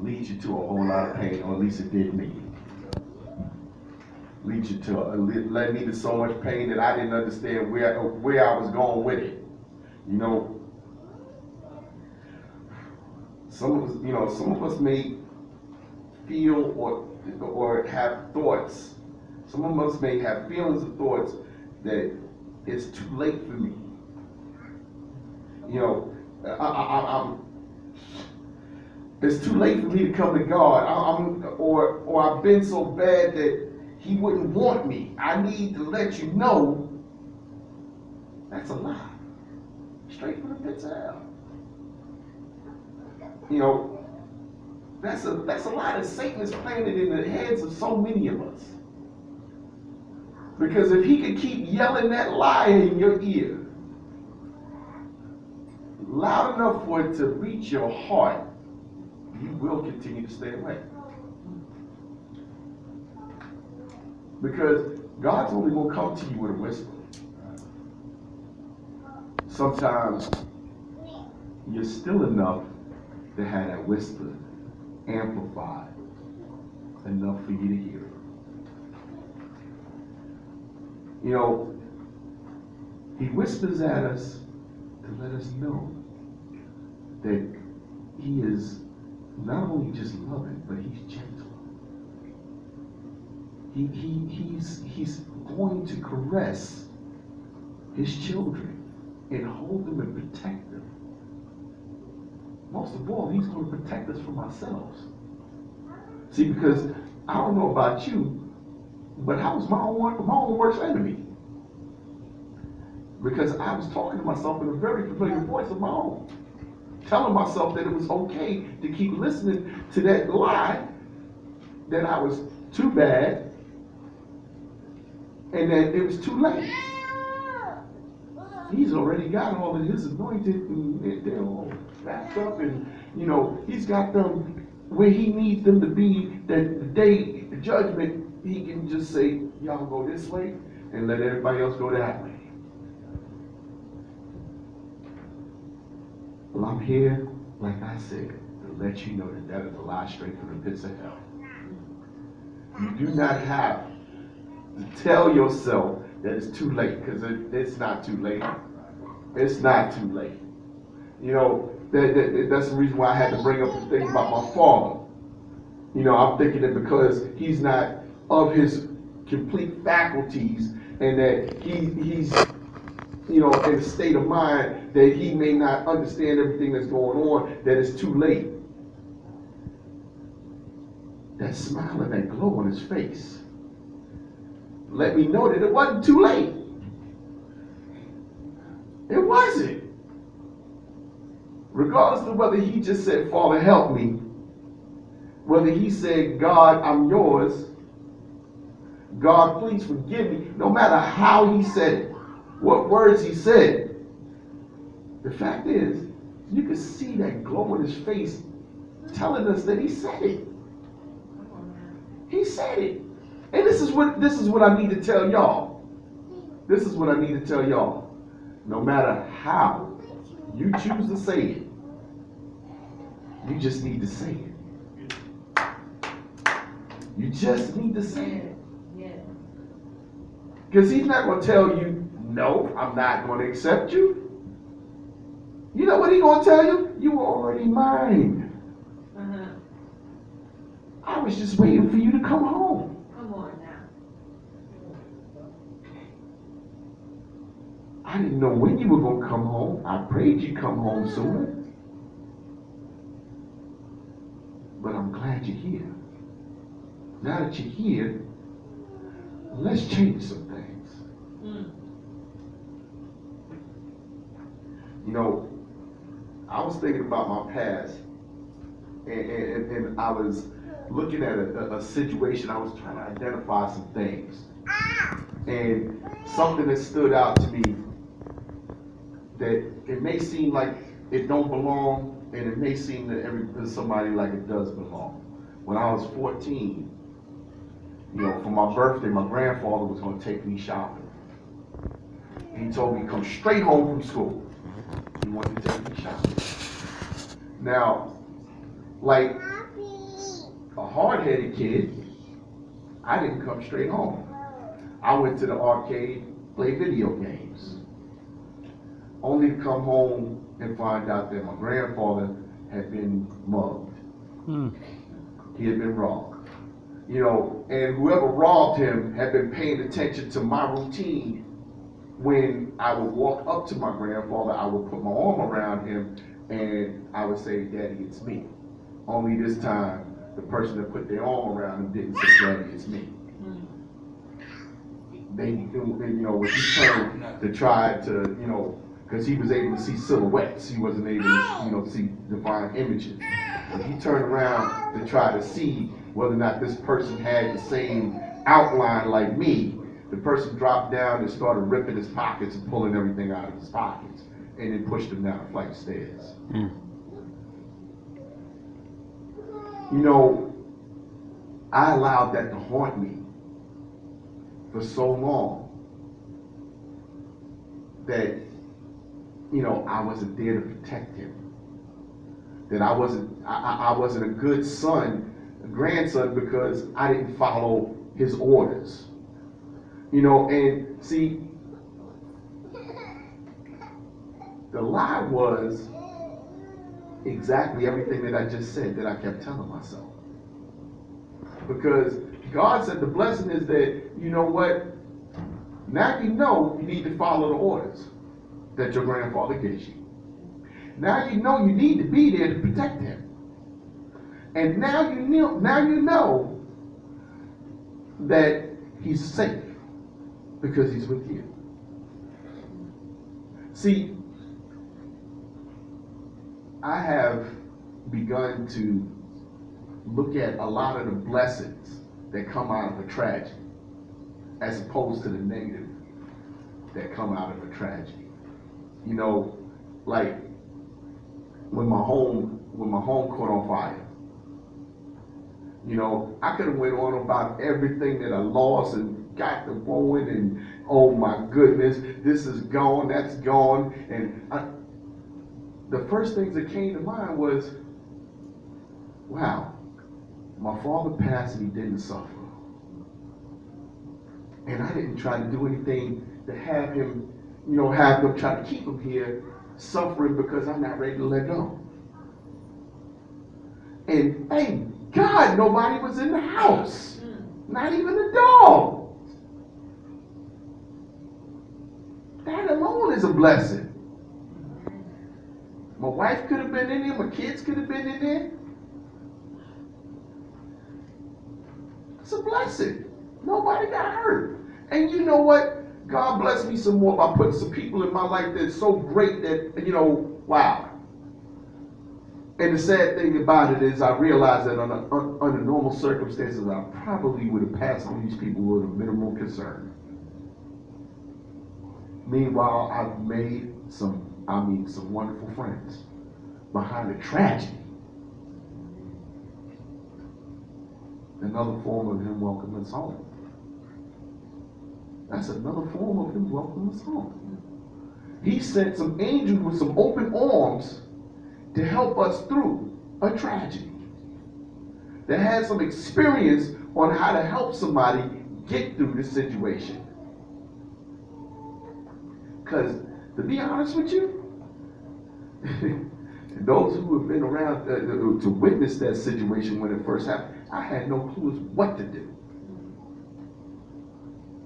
leads you to a whole lot of pain, or at least it did me. Leads you to, led me to so much pain that I didn't understand where I was going with it. You know, some of us may feel or have thoughts. Some of us may have feelings and thoughts that it's too late for me. You know, it's too late for me to come to God. Or I've been so bad that He wouldn't want me. I need to let you know that's a lie. Straight from the pits of hell. You know, that's a lie that Satan has planted in the heads of so many of us. Because if he could keep yelling that lie in your ear, loud enough for it to reach your heart, you will continue to stay away. Because God's only going to come to you with a whisper. Sometimes you're still enough to have that whisper amplified enough for you to hear it. You know, He whispers at us to let us know that He is not only just loving, but He's gentle. He's going to caress His children and hold them and protect them. Most of all, He's going to protect us from ourselves. See, because I don't know about you, but I was my own worst enemy. Because I was talking to myself in a very familiar voice of my own, telling myself that it was okay to keep listening to that lie, that I was too bad, and that it was too late. He's already got all of His anointed, and they're all wrapped up, and you know, He's got them where He needs them to be, that the day of judgment, He can just say, y'all go this way, and let everybody else go that way. Well, I'm here, like I said, to let you know that that is a lie straight from the pits of hell. You do not have to tell yourself that it's too late, because it's not too late. It's not too late. You know, that's the reason why I had to bring up the thing about my father. You know, I'm thinking that because he's not of his complete faculties, and that he's you know, in a state of mind that he may not understand everything that's going on, that it's too late. That smile and that glow on his face let me know that it wasn't too late. It wasn't. Regardless of whether he just said, Father, help me, whether he said, God, I'm yours, God, please forgive me, no matter how he said it, what words he said, the fact is, you can see that glow on his face telling us that he said it. He said it. And this is what I need to tell y'all. This is what I need to tell y'all. No matter how you choose to say it, you just need to say it. You just need to say it. Because he's not going to tell you, no, I'm not going to accept you. You know what he's going to tell you? You were already mine. I was just waiting for you to come home. Come on now. I didn't know when you were going to come home. I prayed you come home sooner. But I'm glad you're here. Now that you're here, let's change some things. You know, I was thinking about my past, and I was looking at a situation. I was trying to identify some things. And something that stood out to me, that it may seem like it don't belong, and it may seem to somebody like it does belong. When I was 14, you know, for my birthday, my grandfather was going to take me shopping. He told me to come straight home from school. He wanted to take me shopping. Now, like a hard-headed kid, I didn't come straight home. I went to the arcade, played video games, only to come home and find out that my grandfather had been mugged. He had been robbed. You know, and whoever robbed him had been paying attention to my routine. When I would walk up to my grandfather, I would put my arm around him and I would say, "Daddy, it's me." Only this time, the person that put their arm around him didn't say, "Daddy, it's me." They, you know, when he turned to try to, you know, because he was able to see silhouettes, he wasn't able to, you know, see divine images. When he turned around to try to see whether or not this person had the same outline like me, the person dropped down and started ripping his pockets and pulling everything out of his pockets, and then pushed him down a flight of stairs. You know, I allowed that to haunt me for so long that, you know, I wasn't there to protect him. That I wasn't a good son, a grandson, because I didn't follow his orders. You know, and see, the lie was exactly everything that I just said that I kept telling myself. Because God said the blessing is that, you know what, now you need to follow the orders that your grandfather gave you. Now you need to be there to protect him. And now you know that he's safe because he's with you. See, I have begun to look at a lot of the blessings that come out of a tragedy as opposed to the negative that come out of a tragedy. You know, like when my home caught on fire, you know, I could have went on about everything that I lost and got the ruin and, oh my goodness, this is gone, that's gone. And the first things that came to mind was, wow, my father passed and he didn't suffer. And I didn't try to do anything to have him, you know, have them try to keep him here suffering because I'm not ready to let go. And thank God nobody was in the house. Not even a dog. That alone is a blessing. My wife could have been in there, my kids could have been in there. It's a blessing. Nobody got hurt. And you know what? God blessed me some more by putting some people in my life that's so great that, you know, wow. And the sad thing about it is I realized that under normal circumstances, I probably would have passed on these people with a minimal concern. Meanwhile, I've made some wonderful friends behind the tragedy. Another form of him welcoming us home. That's another form of him welcoming us home. He sent some angels with some open arms to help us through a tragedy. That had some experience on how to help somebody get through this situation. Because, to be honest with you, those who have been around to witness that situation when it first happened, I had no clue what to do.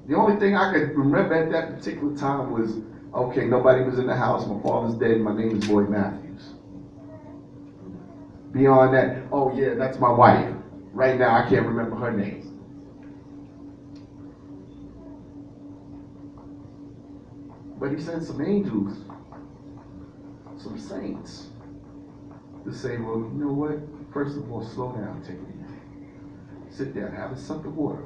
The only thing I could remember at that particular time was, okay, nobody was in the house, my father's dead, my name is Lloyd Matthews. Beyond that, oh yeah, that's my wife. Right now, I can't remember her name. But he sent some angels, some saints, to say, well, you know what? First of all, slow down, take it easy. Sit down, have a sup of water.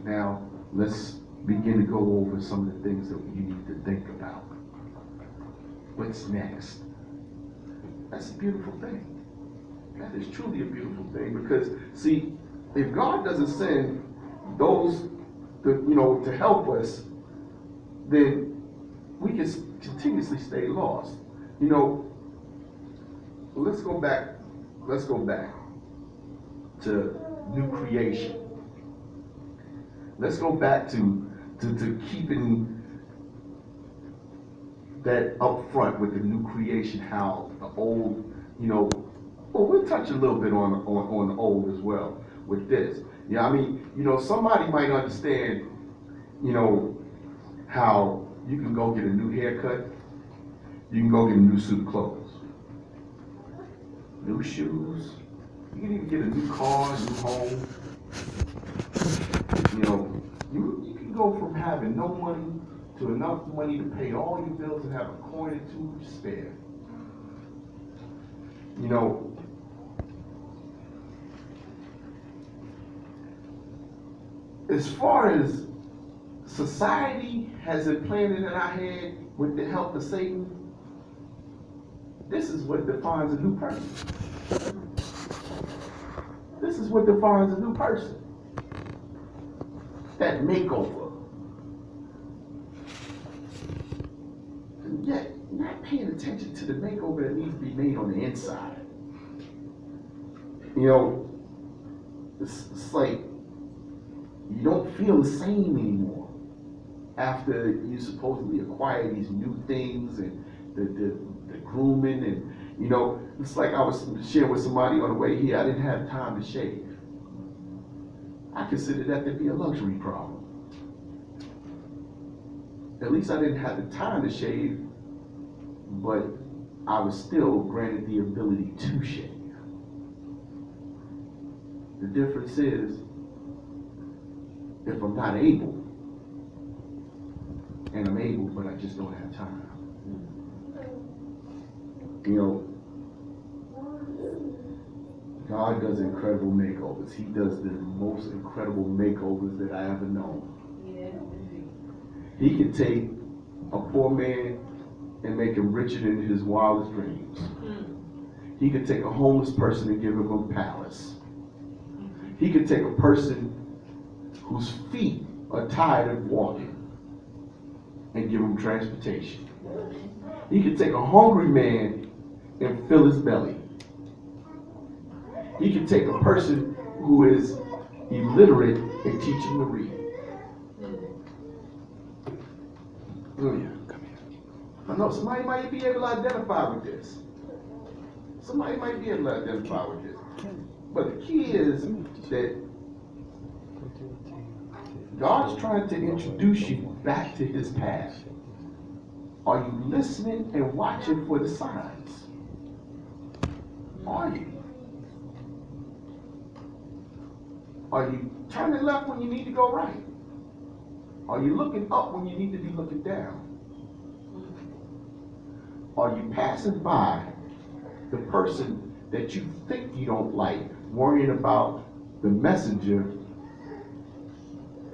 Now, let's begin to go over some of the things that you need to think about. What's next? That's a beautiful thing. That is truly a beautiful thing because, see, if God doesn't send those, to help us, then we can continuously stay lost. You know, let's go back. to new creation. Let's go back to keeping that up front with the new creation, how the old, well, we'll touch a little bit on the old as well with this. Yeah, I mean, somebody might understand, how you can go get a new haircut, you can go get a new suit of clothes, new shoes, you can even get a new car, a new home. You can go from having no money to enough money to pay all your bills and have a coin or two to spare. As far as society has implanted in our head with the help of Satan, this is what defines a new person. This is what defines a new person. That makeover. And yet, not paying attention to the makeover that needs to be made on the inside. It's like you don't feel the same anymore after you supposedly acquire these new things and the grooming and it's like I was sharing with somebody on the way here. I didn't have time to shave. I consider that to be a luxury problem. At least I didn't have the time to shave, but I was still granted the ability to shave. The difference is, if I'm not able, and I'm able, but I just don't have time. God does incredible makeovers. He does the most incredible makeovers that I ever known. He can take a poor man and make him richer than his wildest dreams. He could take a homeless person and give him a palace. He could take a person whose feet are tired of walking and give him transportation. He could take a hungry man and fill his belly. He could take a person who is illiterate and teach him to read. I know somebody might be able to identify with this. Somebody might be able to identify with this. But the key is that God's trying to introduce you back to his path. Are you listening and watching for the signs? Are you? Are you turning left when you need to go right? Are you looking up when you need to be looking down? Are you passing by the person that you think you don't like, worrying about the messenger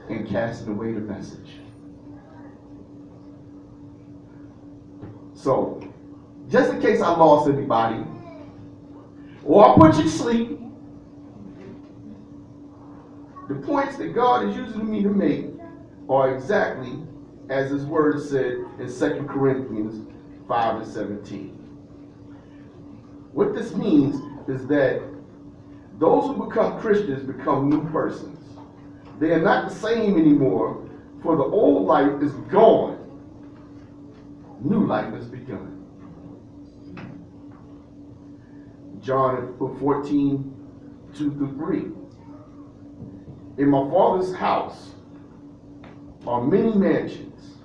and casting away the message? So, just in case I lost anybody, or I put you to sleep, the points that God is using me to make are exactly as his word said in 2 Corinthians 5:17. What this means is that those who become Christians become new persons. They are not the same anymore, for the old life is gone. New life has begun. John 14:2-3. In my Father's house are many mansions.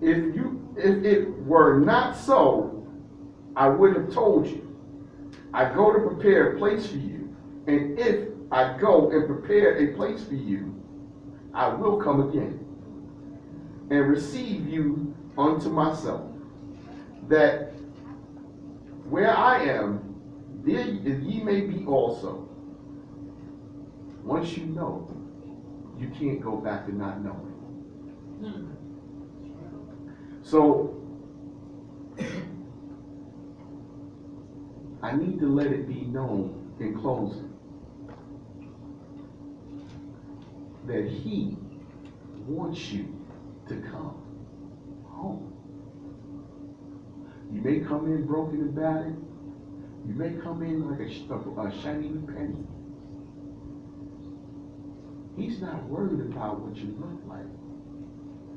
If it were not so, I would have told you. I go to prepare a place for you. And if I go and prepare a place for you, I will come again and receive you unto myself, that where I am, there ye may be also. Once you know, you can't go back to not knowing. So, I need to let it be known in closing that he wants you to come home. You may come in broken and battered. You may come in like a shiny new penny. He's not worried about what you look like.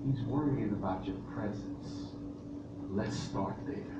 He's worrying about your presence. Let's start there.